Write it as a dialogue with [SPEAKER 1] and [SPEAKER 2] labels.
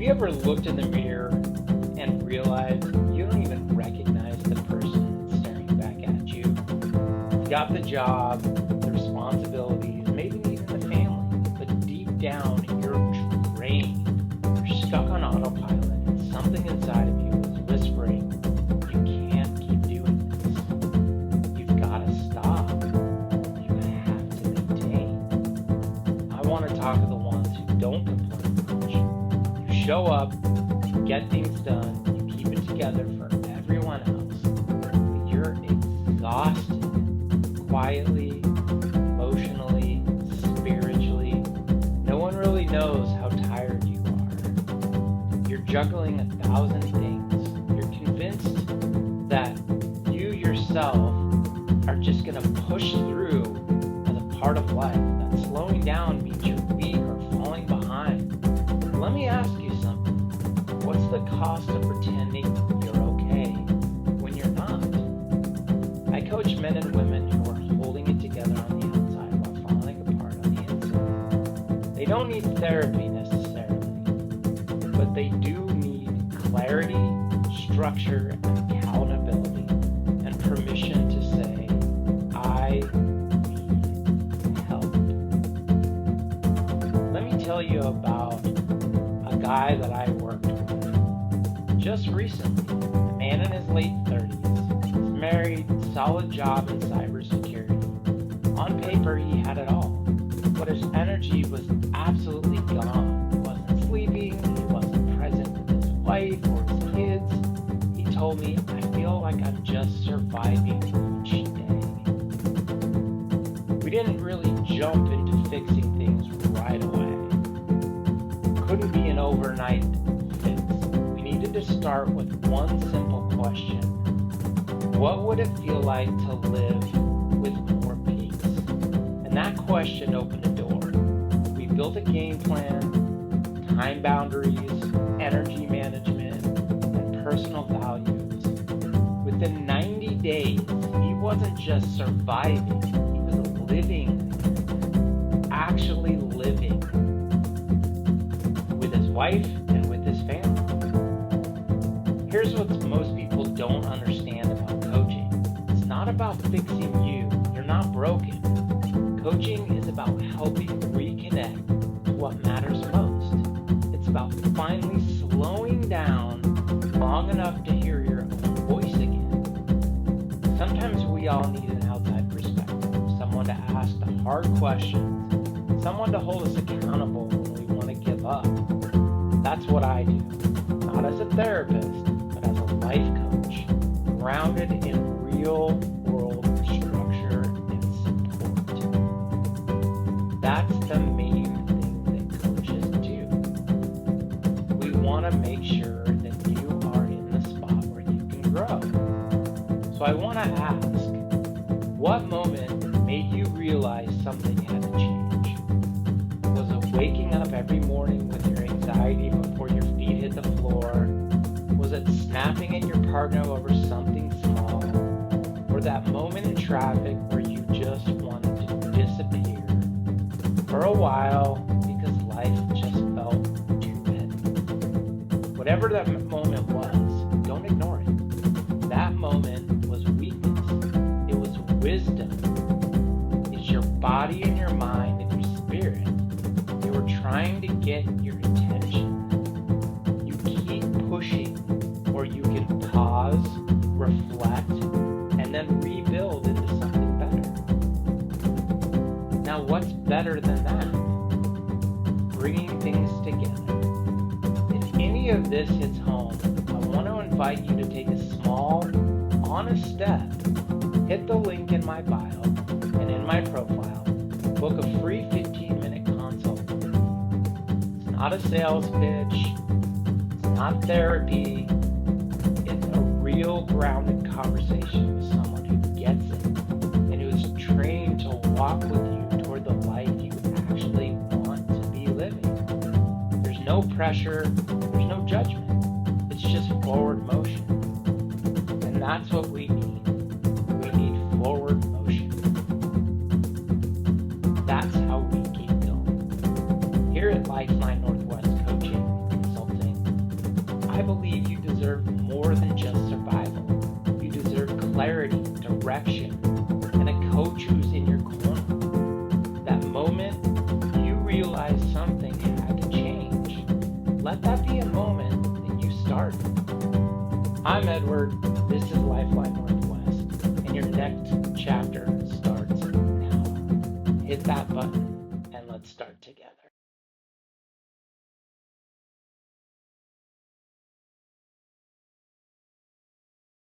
[SPEAKER 1] you ever looked in the mirror and realized you don't even recognize the person that's staring back at you? You got the job, the responsibilities, maybe even the family, but deep down you're drained. You're stuck on autopilot, and something inside of you is whispering, you can't keep doing this. You've got to stop. You have to maintain. I want to talk to the ones who don't complain much. You show up, you get things done, you keep it together for everyone else, but you're exhausted, quietly, emotionally, spiritually. No one really knows how tired you are. You're juggling 1,000 things. You're convinced that you yourself are just going to push through as a part of life, that slowing down means you're weak or falling behind. Let me ask you something. What's the cost of pretending you're okay when you're not? I coach men and women who are holding it together on the outside while falling apart on the inside. They don't need therapy necessarily, but they do need clarity, structure, accountability, and permission to say, I need help. Let me tell you about a guy that I worked with just recently, a man in his late 30s. He's married, solid job in cybersecurity. On paper, he had it all, but his energy was absolutely gone. He wasn't sleeping, he wasn't present with his wife or his kids. He told me, I feel like I'm just surviving each day. We didn't really jump into fixing things right away. Couldn't be an overnight fix. We needed to start with one simple question. What would it feel like to live with more peace? And that question opened a door. We built a game plan, time boundaries, energy management, and personal values. Within 90 days, he wasn't just surviving, he was living, actually living with his wife and with his family. Here's what most people don't understand about coaching. It's not about fixing you. You're not broken. Coaching is about helping reconnect to what matters most. It's about finally slowing down long enough to hear your own voice again. Sometimes we all need an outside perspective, someone to ask the hard questions, someone to hold us accountable when we want to give up. That's what I do, not as a therapist, but as a life coach, grounded in real world structure and support. That's the main thing that coaches do. We want to make sure that you are in the spot where you can grow. So I want to ask, what moment made you realize something had to change? Was it waking up every morning with your anxiety before your feet hit the floor? Was it snapping at your partner over something small? Or that moment in traffic where you just wanted to disappear for a while because life just felt too heavy? Whatever that moment was, don't ignore it. That moment was weakness. It was wisdom. It's your body and your mind and your spirit. They were trying to get your attention. You keep pushing, or you can pause, reflect, and then rebuild into something better. Now, what's better than that? Bringing things together. If any of this hits home, I want to invite you to take a small, honest step. Hit the link in my bio and in my profile. Book a free 15-minute consult. It's not a sales pitch. It's not therapy. It's a real grounded conversation with someone who gets it and who is trained to walk with you toward the life you actually want to be living. There's no pressure. There's no judgment. It's just forward motion. And that's what we need. We need forward motion. That's how we keep going. Here at Lifeline Northwest Coaching and Consulting, direction and a coach who's in your corner. That moment you realize something had to change, let that be a moment that you start. I'm Edward, this is Lifeline Northwest, and your next chapter starts now. Hit that button.